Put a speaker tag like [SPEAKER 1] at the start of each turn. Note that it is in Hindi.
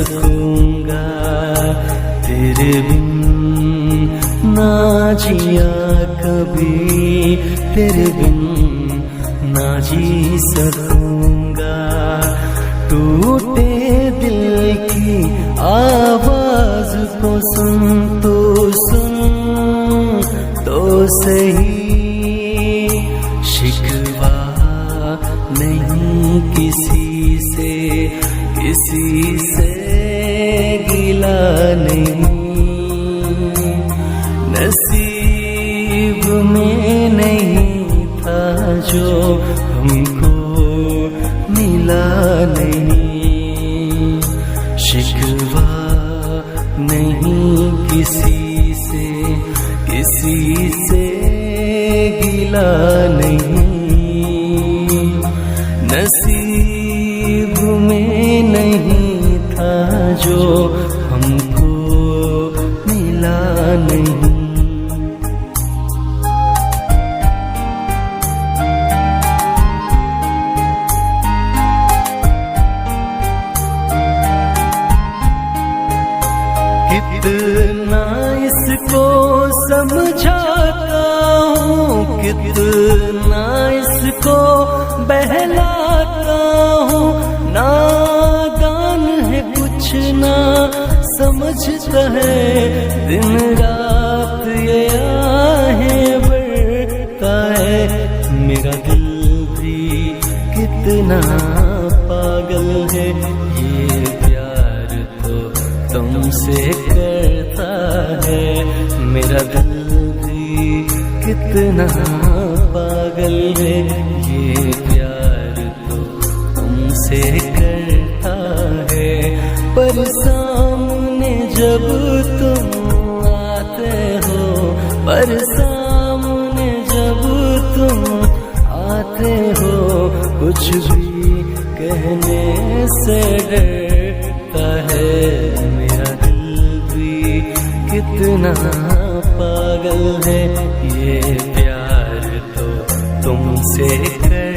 [SPEAKER 1] सकूंगा, तेरे बिन ना जिया कभी, तेरे बिन ना जी सकूंगा। टूटे दिल की आवाज को सुन तो सुन तो सही, शिकवा नहीं किसी से, किसी से गिला नहीं। नसीब में नहीं था जो हमको मिला नहीं, शिकवा नहीं किसी से, किसी से गिला नहीं। नसीब में नहीं था जो हमको मिला नहीं। कितना इसको समझाता हूँ, कितना इसको बहलाता हूँ, नादान है कुछ ना समझता है, दिन रात ये आहें बढ़ता है। मेरा दिल भी कितना पागल है, ये प्यार तो तुमसे करता है। मेरा दिल भी कितना पागल है, ये प्यार तो तुमसे करता है। पर सामने जब तुम आते हो, पर सामने जब तुम आते हो, कुछ भी कहने से डरता है। मेरा दिल भी कितना पागल है, ये प्यार तो तुमसे कर